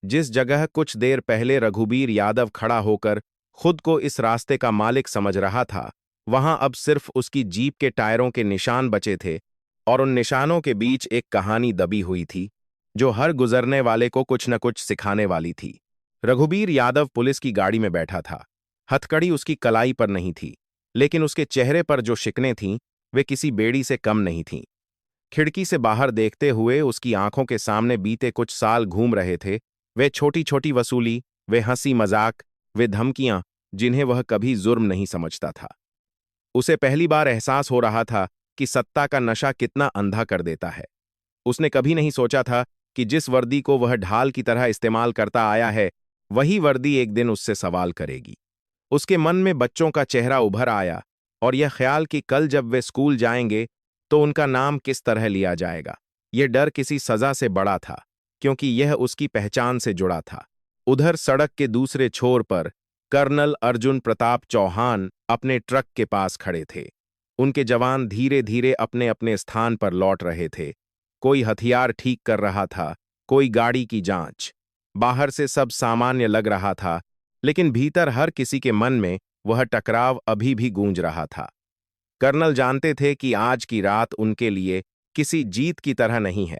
जिस जगह कुछ देर पहले रघुबीर यादव खड़ा होकर खुद को इस रास्ते का मालिक समझ रहा था, वहां अब सिर्फ उसकी जीप के टायरों के निशान बचे थे और उन निशानों के बीच एक कहानी दबी हुई थी जो हर गुजरने वाले को कुछ न कुछ सिखाने वाली थी। रघुबीर यादव पुलिस की गाड़ी में बैठा था। हथकड़ी उसकी कलाई पर नहीं थी, लेकिन उसके चेहरे पर जो शिकनें थीं वे किसी बेड़ी से कम नहीं थीं। खिड़की से बाहर देखते हुए उसकी आंखों के सामने बीते कुछ साल घूम रहे थे। वे छोटी छोटी वसूली, वे हंसी मजाक, वे धमकियां जिन्हें वह कभी जुर्म नहीं समझता था। उसे पहली बार एहसास हो रहा था कि सत्ता का नशा कितना अंधा कर देता है। उसने कभी नहीं सोचा था कि जिस वर्दी को वह ढाल की तरह इस्तेमाल करता आया है, वही वर्दी एक दिन उससे सवाल करेगी। उसके मन में बच्चों का चेहरा उभर आया और यह ख्याल कि कल जब वे स्कूल जाएंगे तो उनका नाम किस तरह लिया जाएगा। यह डर किसी सजा से बड़ा था, क्योंकि यह उसकी पहचान से जुड़ा था। उधर सड़क के दूसरे छोर पर कर्नल अर्जुन प्रताप चौहान अपने ट्रक के पास खड़े थे। उनके जवान धीरे धीरे अपने अपने स्थान पर लौट रहे थे। कोई हथियार ठीक कर रहा था, कोई गाड़ी की जांच। बाहर से सब सामान्य लग रहा था, लेकिन भीतर हर किसी के मन में वह टकराव अभी भी गूंज रहा था। कर्नल जानते थे कि आज की रात उनके लिए किसी जीत की तरह नहीं है।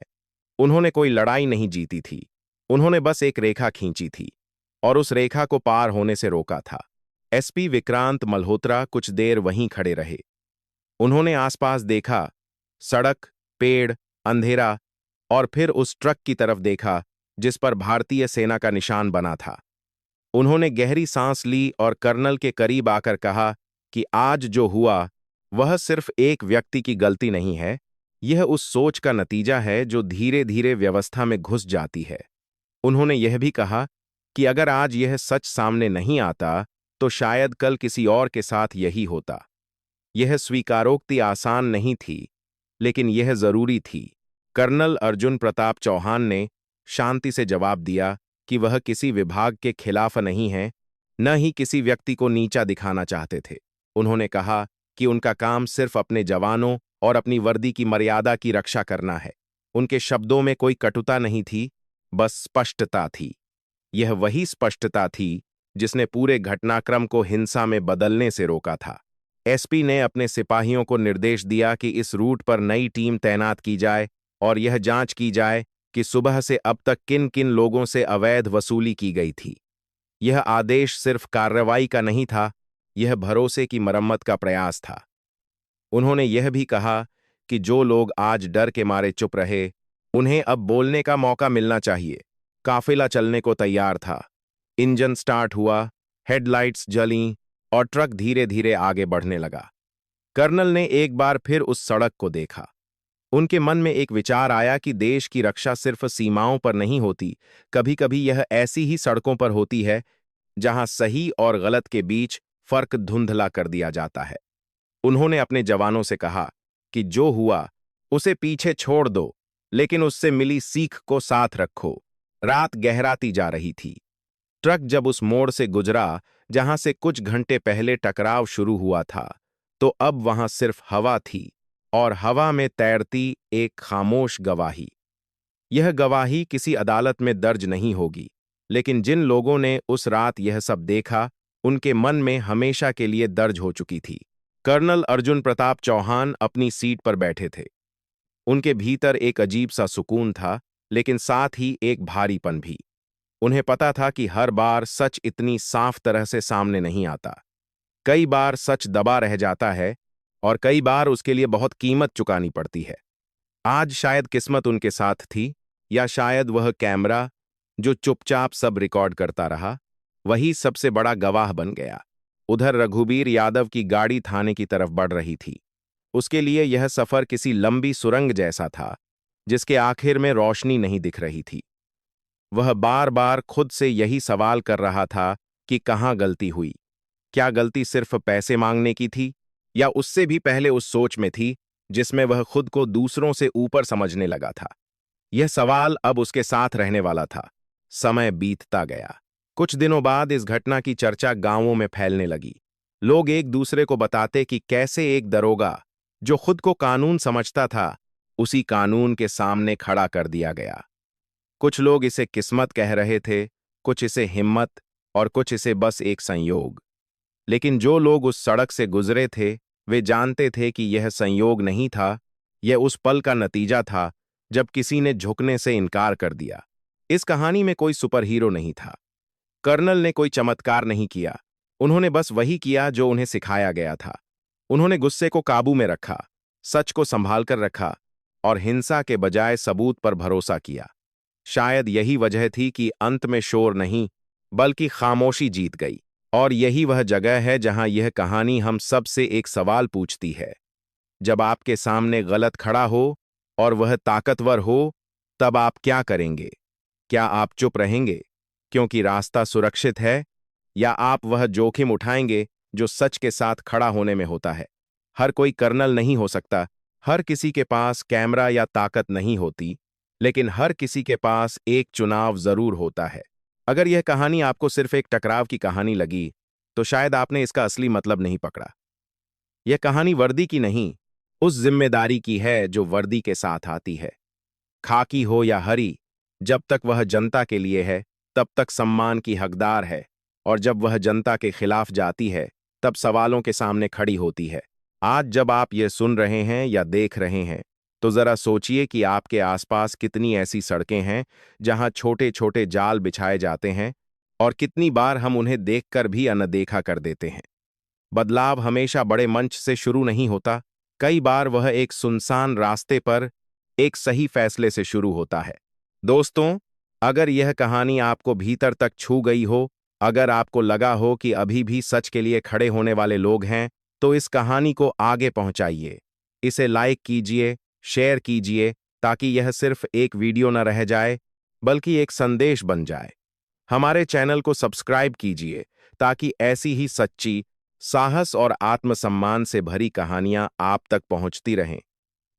उन्होंने कोई लड़ाई नहीं जीती थी, उन्होंने बस एक रेखा खींची थी और उस रेखा को पार होने से रोका था। एसपी विक्रांत मल्होत्रा कुछ देर वहीं खड़े रहे। उन्होंने आसपास देखा, सड़क, पेड़, अंधेरा, और फिर उस ट्रक की तरफ देखा जिस पर भारतीय सेना का निशान बना था। उन्होंने गहरी सांस ली और कर्नल के करीब आकर कहा कि आज जो हुआ वह सिर्फ एक व्यक्ति की गलती नहीं है, यह उस सोच का नतीजा है जो धीरे धीरे व्यवस्था में घुस जाती है। उन्होंने यह भी कहा कि अगर आज यह सच सामने नहीं आता, तो शायद कल किसी और के साथ यही होता। यह स्वीकारोक्ति आसान नहीं थी, लेकिन यह जरूरी थी। कर्नल अर्जुन प्रताप चौहान ने शांति से जवाब दिया कि वह किसी विभाग के खिलाफ नहीं हैं, न ही किसी व्यक्ति को नीचा दिखाना चाहते थे। उन्होंने कहा कि उनका काम सिर्फ अपने जवानों और अपनी वर्दी की मर्यादा की रक्षा करना है। उनके शब्दों में कोई कटुता नहीं थी, बस स्पष्टता थी। यह वही स्पष्टता थी जिसने पूरे घटनाक्रम को हिंसा में बदलने से रोका था। एसपी ने अपने सिपाहियों को निर्देश दिया कि इस रूट पर नई टीम तैनात की जाए और यह जांच की जाए कि सुबह से अब तक किन किन लोगों से अवैध वसूली की गई थी। यह आदेश सिर्फ कार्रवाई का नहीं था, यह भरोसे की मरम्मत का प्रयास था। उन्होंने यह भी कहा कि जो लोग आज डर के मारे चुप रहे, उन्हें अब बोलने का मौका मिलना चाहिए। काफिला चलने को तैयार था। इंजन स्टार्ट हुआ, हेडलाइट्स जलीं और ट्रक धीरे धीरे आगे बढ़ने लगा। कर्नल ने एक बार फिर उस सड़क को देखा। उनके मन में एक विचार आया कि देश की रक्षा सिर्फ सीमाओं पर नहीं होती, कभी-कभी यह ऐसी ही सड़कों पर होती है जहां सही और गलत के बीच फर्क धुंधला कर दिया जाता है। उन्होंने अपने जवानों से कहा कि जो हुआ उसे पीछे छोड़ दो, लेकिन उससे मिली सीख को साथ रखो। रात गहराती जा रही थी। ट्रक जब उस मोड़ से गुजरा जहां से कुछ घंटे पहले टकराव शुरू हुआ था, तो अब वहां सिर्फ हवा थी और हवा में तैरती एक खामोश गवाही। यह गवाही किसी अदालत में दर्ज नहीं होगी, लेकिन जिन लोगों ने उस रात यह सब देखा, उनके मन में हमेशा के लिए दर्ज हो चुकी थी। कर्नल अर्जुन प्रताप चौहान अपनी सीट पर बैठे थे। उनके भीतर एक अजीब सा सुकून था, लेकिन साथ ही एक भारीपन भी। उन्हें पता था कि हर बार सच इतनी साफ तरह से सामने नहीं आता। कई बार सच दबा रह जाता है और कई बार उसके लिए बहुत कीमत चुकानी पड़ती है। आज शायद किस्मत उनके साथ थी, या शायद वह कैमरा जो चुपचाप सब रिकॉर्ड करता रहा, वही सबसे बड़ा गवाह बन गया। उधर रघुबीर यादव की गाड़ी थाने की तरफ बढ़ रही थी। उसके लिए यह सफर किसी लंबी सुरंग जैसा था, जिसके आखिर में रोशनी नहीं दिख रही थी। वह बार बार खुद से यही सवाल कर रहा था कि कहाँ गलती हुई। क्या गलती सिर्फ पैसे मांगने की थी, या उससे भी पहले उस सोच में थी जिसमें वह खुद को दूसरों से ऊपर समझने लगा था। यह सवाल अब उसके साथ रहने वाला था। समय बीतता गया। कुछ दिनों बाद इस घटना की चर्चा गांवों में फैलने लगी। लोग एक दूसरे को बताते कि कैसे एक दरोगा जो खुद को कानून समझता था, उसी कानून के सामने खड़ा कर दिया गया। कुछ लोग इसे किस्मत कह रहे थे, कुछ इसे हिम्मत और कुछ इसे बस एक संयोग। लेकिन जो लोग उस सड़क से गुजरे थे, वे जानते थे कि यह संयोग नहीं था, यह उस पल का नतीजा था जब किसी ने झुकने से इनकार कर दिया। इस कहानी में कोई सुपर हीरो नहीं था। कर्नल ने कोई चमत्कार नहीं किया। उन्होंने बस वही किया जो उन्हें सिखाया गया था। उन्होंने गुस्से को काबू में रखा, सच को संभाल कर रखा और हिंसा के बजाय सबूत पर भरोसा किया। शायद यही वजह थी कि अंत में शोर नहीं, बल्कि खामोशी जीत गई। और यही वह जगह है जहां यह कहानी हम सब से एक सवाल पूछती है। जब आपके सामने गलत खड़ा हो और वह ताकतवर हो, तब आप क्या करेंगे? क्या आप चुप रहेंगे क्योंकि रास्ता सुरक्षित है, या आप वह जोखिम उठाएंगे जो सच के साथ खड़ा होने में होता है? हर कोई कर्नल नहीं हो सकता, हर किसी के पास कैमरा या ताकत नहीं होती, लेकिन हर किसी के पास एक चुनाव जरूर होता है। अगर यह कहानी आपको सिर्फ एक टकराव की कहानी लगी, तो शायद आपने इसका असली मतलब नहीं पकड़ा। यह कहानी वर्दी की नहीं, उस जिम्मेदारी की है जो वर्दी के साथ आती है। खाकी हो या हरी, जब तक वह जनता के लिए है, तब तक सम्मान की हकदार है, और जब वह जनता के खिलाफ जाती है, तब सवालों के सामने खड़ी होती है। आज जब आप ये सुन रहे हैं या देख रहे हैं, तो जरा सोचिए कि आपके आसपास कितनी ऐसी सड़कें हैं जहां छोटे छोटे जाल बिछाए जाते हैं, और कितनी बार हम उन्हें देखकर भी अनदेखा कर देते हैं। बदलाव हमेशा बड़े मंच से शुरू नहीं होता। कई बार वह एक सुनसान रास्ते पर एक सही फैसले से शुरू होता है। दोस्तों, अगर यह कहानी आपको भीतर तक छू गई हो, अगर आपको लगा हो कि अभी भी सच के लिए खड़े होने वाले लोग हैं, तो इस कहानी को आगे पहुंचाइए। इसे लाइक कीजिए, शेयर कीजिए, ताकि यह सिर्फ एक वीडियो न रह जाए, बल्कि एक संदेश बन जाए। हमारे चैनल को सब्सक्राइब कीजिए, ताकि ऐसी ही सच्ची, साहस और आत्मसम्मान से भरी कहानियां आप तक पहुंचती रहें।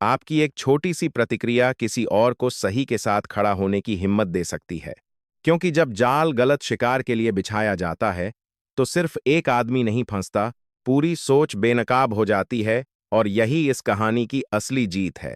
आपकी एक छोटी सी प्रतिक्रिया किसी और को सही के साथ खड़ा होने की हिम्मत दे सकती है। क्योंकि जब जाल गलत शिकार के लिए बिछाया जाता है, तो सिर्फ एक आदमी नहीं फंसता, पूरी सोच बेनकाब हो जाती है, और यही इस कहानी की असली जीत है।